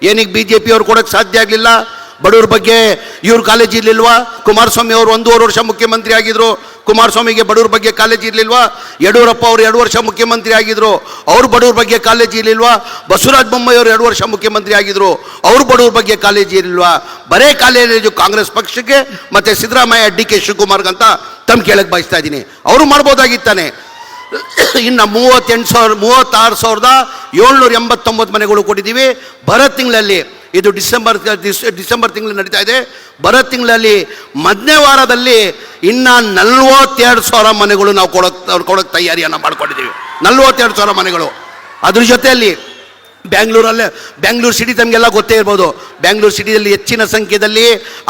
ಏನಕ್ಕೆ BJP ಅವ್ರು ಕೊಡೋಕ್ಕೆ ಸಾಧ್ಯ ಆಗಲಿಲ್ಲ? ಬಡವ್ರ ಬಗ್ಗೆ ಇವ್ರ ಕಾಳಜಿ ಇರಲಿಲ್ವಾ? ಕುಮಾರಸ್ವಾಮಿ ಅವರು 1.5 ವರ್ಷ ಮುಖ್ಯಮಂತ್ರಿ ಆಗಿದ್ರು, ಕುಮಾರಸ್ವಾಮಿಗೆ ಬಡವ್ರ ಬಗ್ಗೆ ಕಾಳಜಿ ಇರಲಿಲ್ವಾ? ಯಡಿಯೂರಪ್ಪ ಅವರು 2 ವರ್ಷ ಮುಖ್ಯಮಂತ್ರಿ ಆಗಿದ್ರು, ಅವ್ರು ಬಡವ್ರ ಬಗ್ಗೆ ಕಾಳಜಿ ಇರಲಿಲ್ವಾ? ಬಸವರಾಜ ಬೊಮ್ಮಾಯಿ ಅವರು 2 ವರ್ಷ ಮುಖ್ಯಮಂತ್ರಿ ಆಗಿದ್ರು, ಅವ್ರು ಬಡವ್ರ ಬಗ್ಗೆ ಕಾಳಜಿ ಇರಲಿಲ್ವಾ? ಬರೇ ಕಾಲೇಜು ಕಾಂಗ್ರೆಸ್ ಪಕ್ಷಕ್ಕೆ ಮತ್ತು ಸಿದ್ದರಾಮಯ್ಯ DK ಶಿವಕುಮಾರ್ಗಂತ ತಮ್ಮ ಕೇಳಕ್ಕೆ ಬಯಸ್ತಾ ಇದ್ದೀನಿ. ಅವರು ಮಾಡ್ಬೋದಾಗಿತ್ತಾನೆ. ಇನ್ನು 36,789 ಮನೆಗಳು ಕೊಟ್ಟಿದ್ದೀವಿ. ಬರೋ ತಿಂಗಳಲ್ಲಿ, ಇದು ಡಿಸೆಂಬರ್ ತಿಂಗಳು ನಡೀತಾ ಇದೆ, ಬರೋ ತಿಂಗಳಲ್ಲಿ ಮೊದಲನೇ ವಾರದಲ್ಲಿ ಇನ್ನು 42,000 ಮನೆಗಳು ನಾವು ಕೊಡೋಕ್ಕೆ ತಯಾರಿಯನ್ನು ಮಾಡ್ಕೊಂಡಿದ್ದೀವಿ. 42,000 ಮನೆಗಳು. ಅದ್ರ ಜೊತೆಯಲ್ಲಿ ಬ್ಯಾಂಗ್ಳೂರು ಸಿಟಿ ತಮಗೆಲ್ಲ ಗೊತ್ತೇ ಇರ್ಬೋದು. ಬ್ಯಾಂಗ್ಳೂರು ಸಿಟಿಯಲ್ಲಿ ಹೆಚ್ಚಿನ ಸಂಖ್ಯೆಯಲ್ಲಿ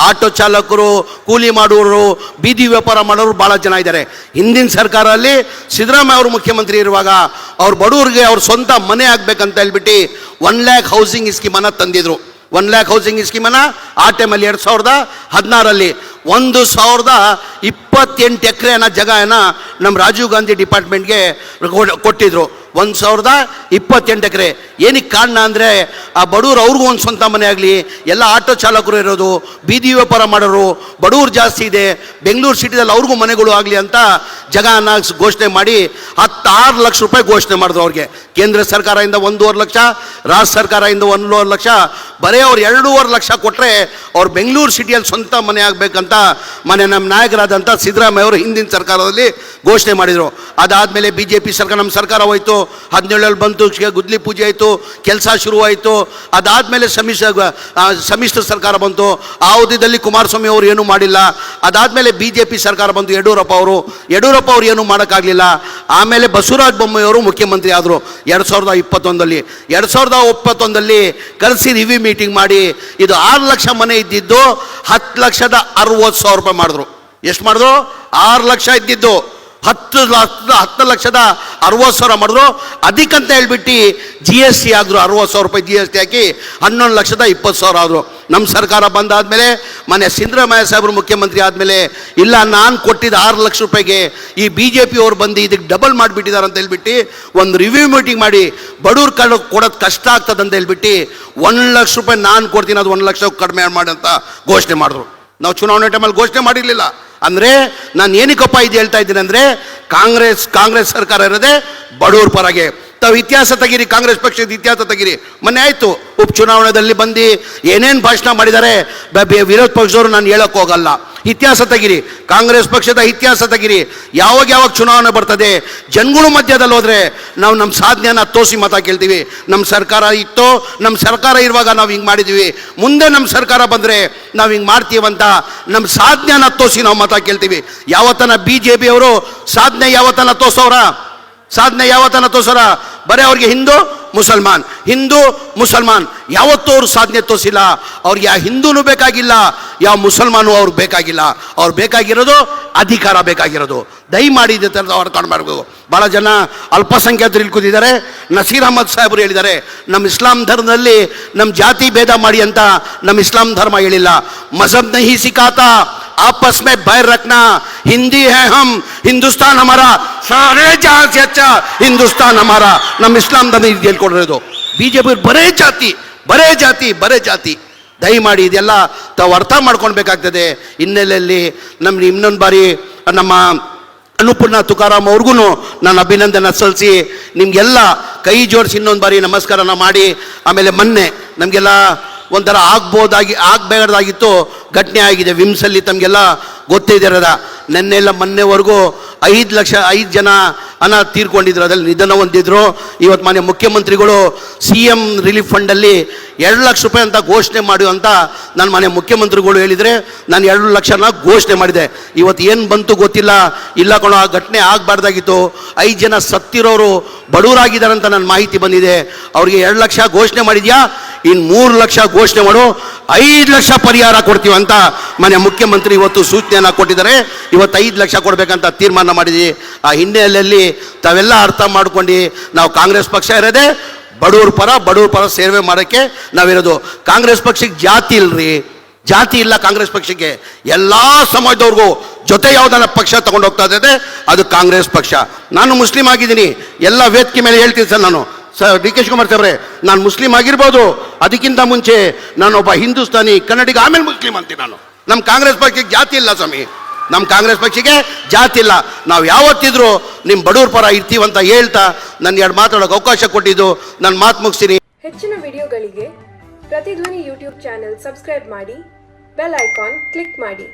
ಆಟೋ ಚಾಲಕರು, ಕೂಲಿ ಮಾಡುವವರು, ಬೀದಿ ವ್ಯಾಪಾರ ಮಾಡೋರು ಭಾಳ ಜನ ಇದ್ದಾರೆ. ಹಿಂದಿನ ಸರ್ಕಾರದಲ್ಲಿ ಸಿದ್ದರಾಮಯ್ಯ ಅವರು ಮುಖ್ಯಮಂತ್ರಿ ಇರುವಾಗ ಅವ್ರ ಬಡವರಿಗೆ ಅವ್ರ ಸ್ವಂತ ಮನೆ ಆಗಬೇಕಂತ ಹೇಳ್ಬಿಟ್ಟು 1 lakh ಹೌಸಿಂಗ್ ಸ್ಕೀಮನ್ನು ತಂದಿದ್ರು. 1 lakh ಹೌಸಿಂಗ್ ಸ್ಕೀಮನ್ನು ಆ ಟೈಮಲ್ಲಿ 2016ರಲ್ಲಿ 1,028 ಎಕರೆನ ಜಾಗನ ನಮ್ಮ ರಾಜೀವ್ ಗಾಂಧಿ ಡಿಪಾರ್ಟ್ಮೆಂಟ್ಗೆ ಕೊಟ್ಟಿದ್ರು. 1,028 ಎಕರೆ. ಏನಕ್ಕೆ ಕಾರಣ ಅಂದರೆ ಆ ಬಡವರು ಅವ್ರಿಗೂ ಒಂದು ಸ್ವಂತ ಮನೆ ಆಗಲಿ, ಎಲ್ಲ ಆಟೋ ಚಾಲಕರು ಇರೋದು, ಬೀದಿ ವ್ಯಾಪಾರ ಮಾಡೋರು ಬಡವರು ಜಾಸ್ತಿ ಇದೆ, ಬೆಂಗಳೂರು ಸಿಟಿದಲ್ಲಿ ಅವ್ರಿಗೂ ಮನೆಗಳು ಆಗಲಿ ಅಂತ ಜಾಗನ ಘೋಷಣೆ ಮಾಡಿ 16 ಲಕ್ಷ ರೂಪಾಯಿ ಘೋಷಣೆ ಮಾಡಿದ್ರು ಅವ್ರಿಗೆ. ಕೇಂದ್ರ ಸರ್ಕಾರದಿಂದ 1.5 ಲಕ್ಷ, ರಾಜ್ಯ ಸರ್ಕಾರದಿಂದ 1.5 ಲಕ್ಷ, ಬರೀ ಅವ್ರು 2.5 ಲಕ್ಷ ಕೊಟ್ಟರೆ ಅವ್ರು ಬೆಂಗಳೂರು ಸಿಟಿಯಲ್ಲಿ ಸ್ವಂತ ಮನೆ ಆಗಬೇಕಂತ ನಮ್ಮ ನಾಯಕರಾದಂಥ ಸಿದ್ದರಾಮಯ್ಯ ಅವರು ಹಿಂದಿನ ಸರ್ಕಾರದಲ್ಲಿ ಘೋಷಣೆ ಮಾಡಿದರು. ಅದಾದಮೇಲೆ BJP ಸರ್ಕಾರ, ನಮ್ಮ ಸರ್ಕಾರ ಹೋಯಿತು, 17 ಬಂತು, ಗುದ್ಲಿ ಪೂಜೆ ಆಯಿತು, ಕೆಲಸ ಶುರುವಾಯಿತು. ಅದಾದಮೇಲೆ ಸಮ್ಮಿಶ್ರ ಸರ್ಕಾರ ಬಂತು. ಆ ಅವಧಿಯಲ್ಲಿ ಕುಮಾರಸ್ವಾಮಿ ಅವರು ಏನೂ ಮಾಡಿಲ್ಲ. ಅದಾದಮೇಲೆ BJP ಸರ್ಕಾರ ಬಂತು, ಯಡಿಯೂರಪ್ಪ ಅವರು ಏನೂ ಮಾಡೋಕ್ಕಾಗಲಿಲ್ಲ. ಆಮೇಲೆ ಬಸವರಾಜ ಬೊಮ್ಮಾಯಿ ಅವರು ಮುಖ್ಯಮಂತ್ರಿ ಆದರು 2021ರಲ್ಲಿ. 2021ರಲ್ಲಿ ಕರೆಸಿ ರಿವ್ಯೂ ಮೀಟಿಂಗ್ ಮಾಡಿ ಇದು 6 ಲಕ್ಷ ಮನೆ ಇದ್ದಿದ್ದು 10,60,000 ರೂಪಾಯಿ ಮಾಡಿದ್ರು. ಎಷ್ಟು ಮಾಡಿದ್ರು? 6 ಲಕ್ಷ ಇದ್ದಿದ್ದು 10,60,000 ಮಾಡಿದ್ರು. ಅದಕ್ಕಂತ ಹೇಳ್ಬಿಟ್ಟು GST ಆಗಿದ್ರು, 60,000 ರೂಪಾಯಿ GST ಹಾಕಿ 11,20,000 ಆದರು. ನಮ್ಮ ಸರ್ಕಾರ ಬಂದಾದಮೇಲೆ ಮೊನ್ನೆ ಸಿದ್ದರಾಮಯ್ಯ ಸಾಹೇಬರು ಮುಖ್ಯಮಂತ್ರಿ ಆದಮೇಲೆ ಇಲ್ಲ, ನಾನು ಕೊಟ್ಟಿದ್ದ 6 ಲಕ್ಷ ರೂಪಾಯಿಗೆ ಈ BJP ಅವ್ರು ಬಂದು ಇದಕ್ಕೆ ಡಬಲ್ ಮಾಡಿಬಿಟ್ಟಿದ್ದಾರೆ ಅಂತ ಹೇಳ್ಬಿಟ್ಟು ಒಂದು ರಿವ್ಯೂ ಮೀಟಿಂಗ್ ಮಾಡಿ ಬಡವ್ರ ಕೊಡೋದು ಕಷ್ಟ ಆಗ್ತದೆ ಅಂತ ಹೇಳ್ಬಿಟ್ಟು 1 ಲಕ್ಷ ರೂಪಾಯಿ ನಾನು ಕೊಡ್ತೀನಿ, ಅದು 1 ಲಕ್ಷ ಕಡಿಮೆ ಮಾಡಿ ಅಂತ ಘೋಷಣೆ ಮಾಡಿದ್ರು. ನಾವು ಚುನಾವಣೆ ಟೈಮಲ್ಲಿ ಘೋಷಣೆ ಮಾಡಿರಲಿಲ್ಲ. ಅಂದರೆ ನಾನು ಏನಕ್ಕಪ್ಪ ಇದು ಹೇಳ್ತಾ ಇದ್ದೀನಿ ಅಂದರೆ, ಕಾಂಗ್ರೆಸ್ ಸರ್ಕಾರ ಇರೋದೇ ಬಡವ್ರ ಪರಗೆ. ತಾವು ಇತಿಹಾಸ ತೆಗೀರಿ, ಕಾಂಗ್ರೆಸ್ ಪಕ್ಷದ ಇತಿಹಾಸ ತೆಗೀರಿ. ಮೊನ್ನೆ ಆಯಿತು ಉಪಚುನಾವಣೆಯಲ್ಲಿ ಬಂದು ಏನೇನು ಭಾಷಣ ಮಾಡಿದ್ದಾರೆ ವಿರೋಧ ಪಕ್ಷದವರು, ನಾನು ಹೇಳೋಕ್ಕೆ ಹೋಗಲ್ಲ. ಇತಿಹಾಸ ತೆಗೀರಿ, ಕಾಂಗ್ರೆಸ್ ಪಕ್ಷದ ಇತಿಹಾಸ ತೆಗೀರಿ. ಯಾವಾಗ ಚುನಾವಣೆ ಬರ್ತದೆ, ಜನಗಳು ಮಧ್ಯದಲ್ಲಿ ಹೋದರೆ ನಾವು ನಮ್ಮ ಸಾಧನೆಯನ್ನು ತೋರಿಸಿ ಮತ ಕೇಳ್ತೀವಿ. ನಮ್ಮ ಸರ್ಕಾರ ಇತ್ತು, ನಮ್ಮ ಸರ್ಕಾರ ಇರುವಾಗ ನಾವು ಹಿಂಗೆ ಮಾಡಿದ್ದೀವಿ, ಮುಂದೆ ನಮ್ಮ ಸರ್ಕಾರ ಬಂದರೆ ನಾವು ಹಿಂಗೆ ಮಾಡ್ತೀವಂತ ನಮ್ಮ ಸಾಧನೆಯನ್ನು ತೋರಿಸಿ ನಾವು ಮತ ಕೇಳ್ತೀವಿ. ಯಾವತ್ತನ BJP ಅವರು ಸಾಧನೆ ಯಾವತ್ತನ ತೋರಿಸೋರ? ಬರೀ ಅವ್ರಿಗೆ ಹಿಂದೂ ಮುಸಲ್ಮಾನ್ ಯಾವತ್ತೂ ಅವರು ಸಾಧನೆ ತೋರಿಸಿಲ್ಲ. ಅವ್ರಿಗೆ ಯಾವ ಹಿಂದೂನೂ ಬೇಕಾಗಿಲ್ಲ, ಯಾವ ಮುಸಲ್ಮಾನು ಅವ್ರಿಗೆ ಬೇಕಾಗಿಲ್ಲ. ಅವ್ರು ಬೇಕಾಗಿರೋದು ಅಧಿಕಾರ ಬೇಕಾಗಿರೋದು. ದಯಮಾಡಿ ಇದೇ ಥರದ ಅವ್ರು ಕಾಣಬಾರ್ದು. ಭಾಳ ಜನ ಅಲ್ಪಸಂಖ್ಯಾತರು ಇಲ್ಲಿ ಕೂತಿದ್ದಾರೆ. ನಸೀರ್ ಅಹಮದ್ ಸಾಹೇಬರು ಹೇಳಿದ್ದಾರೆ, ನಮ್ಮ ಇಸ್ಲಾಂ ಧರ್ಮದಲ್ಲಿ ನಮ್ಮ ಜಾತಿ ಭೇದ ಮಾಡಿ ಅಂತ ನಮ್ಮ ಇಸ್ಲಾಂ ಧರ್ಮ ಹೇಳಿಲ್ಲ. ಮಜಹಬ್ ನಹಿ ಸಿಖಾತಾ आपस में बैर रखना, हिंदी है हम, हिंदुस्तान हमारा, सारे जहां से अच्छा हिंदुस्तान हमारा. ನಮ್ಮ ಇಸ್ಲಾಂ ಧರ್ಮ ಹೇಳ್ಕೊಡಿರೋದು. BJP ಬರೇ ಜಾತಿ. ದಯಮಾಡಿ ಇದೆಲ್ಲ ತಾವು ಅರ್ಥ ಮಾಡ್ಕೊಳ್ಬೇಕಾಗ್ತದೆ. ಹಿನ್ನೆಲೆಯಲ್ಲಿ ನಮ್ಗೆ ಇನ್ನೊಂದು ಬಾರಿ ನಮ್ಮ ಅನ್ನಪೂರ್ಣ ತುಕಾರಾಮ್ ಅವ್ರಿಗೂ ನಾನು ಅಭಿನಂದನೆ ಸಲ್ಲಿಸಿ ನಿಮಗೆಲ್ಲ ಕೈ ಜೋಡಿಸಿ ಇನ್ನೊಂದು ಬಾರಿ ನಮಸ್ಕಾರನ ಮಾಡಿ, ಆಮೇಲೆ ಮೊನ್ನೆ ನಮಗೆಲ್ಲ ಒಂಥರ ಆಗಬೇಕಾದಾಗಿತ್ತು, ಘಟನೆ ಆಗಿದೆ ವಿಮ್ಸಲ್ಲಿ. ತಮಗೆಲ್ಲ ಗೊತ್ತಿದ್ದೀರದ, ಮೊನ್ನೆವರೆಗೂ 5 ಜನ ತೀರ್ಕೊಂಡಿದ್ರು, ಅದರಲ್ಲಿ ನಿಧನ ಹೊಂದಿದ್ರು. ಇವತ್ತು ಮಾನ್ಯ ಮುಖ್ಯಮಂತ್ರಿಗಳು CM ರಿಲೀಫ್ ಫಂಡಲ್ಲಿ 2 ಲಕ್ಷ ರೂಪಾಯಿ ಅಂತ ಘೋಷಣೆ ಮಾಡಿ ಅಂತ ನಾನು ಮಾನ್ಯ ಮುಖ್ಯಮಂತ್ರಿಗಳು ಹೇಳಿದರೆ ನಾನು 2 ಲಕ್ಷನ ಘೋಷಣೆ ಮಾಡಿದೆ. ಇವತ್ತು ಏನು ಬಂತು ಗೊತ್ತಿಲ್ಲ. ಇಲ್ಲ ಕಣೋ, ಆ ಘಟನೆ ಆಗಬಾರ್ದಾಗಿತ್ತು. 5 ಜನ ಸತ್ತಿರೋರು ಬಡವರಾಗಿದ್ದಾರೆ ಅಂತ ನನ್ನ ಮಾಹಿತಿ ಬಂದಿದೆ. ಅವ್ರಿಗೆ 2 ಲಕ್ಷ ಘೋಷಣೆ ಮಾಡಿದ್ಯಾ, ಇನ್ನು 3 ಲಕ್ಷ ಘೋಷಣೆ ಮಾಡು, 5 ಲಕ್ಷ ಪರಿಹಾರ ಕೊಡ್ತೀವಿ ಅಂತ ಮಾನ್ಯ ಮುಖ್ಯಮಂತ್ರಿ ಇವತ್ತು ಸೂಚನೆಯನ್ನು ಕೊಟ್ಟಿದ್ದಾರೆ. ಇವತ್ತು 5 ಲಕ್ಷ ಕೊಡಬೇಕಂತ ತೀರ್ಮಾನ ಮಾಡಿದ್ವಿ. ಆ ಹಿನ್ನೆಲೆಯಲ್ಲಿ ತಾವೆಲ್ಲ ಅರ್ಥ ಮಾಡ್ಕೊಂಡು, ನಾವು ಕಾಂಗ್ರೆಸ್ ಪಕ್ಷ ಇರೋದೇ ಬಡವ್ರ ಪರ ಸೇವೆ ಮಾಡೋಕ್ಕೆ ನಾವಿರೋದು. ಕಾಂಗ್ರೆಸ್ ಪಕ್ಷಕ್ಕೆ ಜಾತಿ ಇಲ್ಲ. ಕಾಂಗ್ರೆಸ್ ಪಕ್ಷಕ್ಕೆ ಎಲ್ಲ ಸಮಾಜದವ್ರಿಗೂ ಜೊತೆ ಯಾವುದನ್ನ ಪಕ್ಷ ತಗೊಂಡು ಹೋಗ್ತಾ ಇದೆ ಅದು ಕಾಂಗ್ರೆಸ್ ಪಕ್ಷ. ನಾನು ಮುಸ್ಲಿಂ ಆಗಿದ್ದೀನಿ, ಎಲ್ಲ ವೇದಿಕೆ ಮೇಲೆ ಹೇಳ್ತೀನಿ ಸರ್, ನಾನು ಡಿ ಕೆ ಶಿವಕುಮಾರ್ ಸಾಹೇಬ್ರೆ, ನಾನು ಮುಸ್ಲಿಂ ಆಗಿರ್ಬೋದು, ಅದಕ್ಕಿಂತ ಮುಂಚೆ ನಾನೊಬ್ಬ ಹಿಂದೂಸ್ತಾನಿ ಕನ್ನಡಿಗ, ಆಮೇಲೆ ಮುಸ್ಲಿಂ ಅಂತೀನಿ ನಾನು. ನಮ್ಮ ಕಾಂಗ್ರೆಸ್ ಪಕ್ಷಕ್ಕೆ ಜಾತಿ ಇಲ್ಲ ಸ್ವಾಮಿ, ನಮ್ಮ ಕಾಂಗ್ರೆಸ್ ಪಕ್ಷಕ್ಕೆ ಜಾತಿ ಇಲ್ಲ. ನಾವು ಯಾವತ್ತಿದ್ರು ನಿಮ್ಮ ಬಡವ್ರ ಪರ ಇರ್ತೀವಂತ ಹೇಳ್ತಾ ನನ್ನ ಎರಡು ಮಾತಾಡೋಕೆ ಅವಕಾಶ ಕೊಟ್ಟಿದ್ದು ನಾನು ಮಾತು ಮುಗಿಸ್ತೀನಿ. ಹೆಚ್ಚಿನ ವಿಡಿಯೋಗಳಿಗೆ ಪ್ರತಿಧ್ವನಿ ಯೂಟ್ಯೂಬ್ ಚಾನೆಲ್ ಸಬ್ಸ್ಕ್ರೈಬ್ ಮಾಡಿ, ಬೆಲ್ ಐಕಾನ್ ಕ್ಲಿಕ್ ಮಾಡಿ.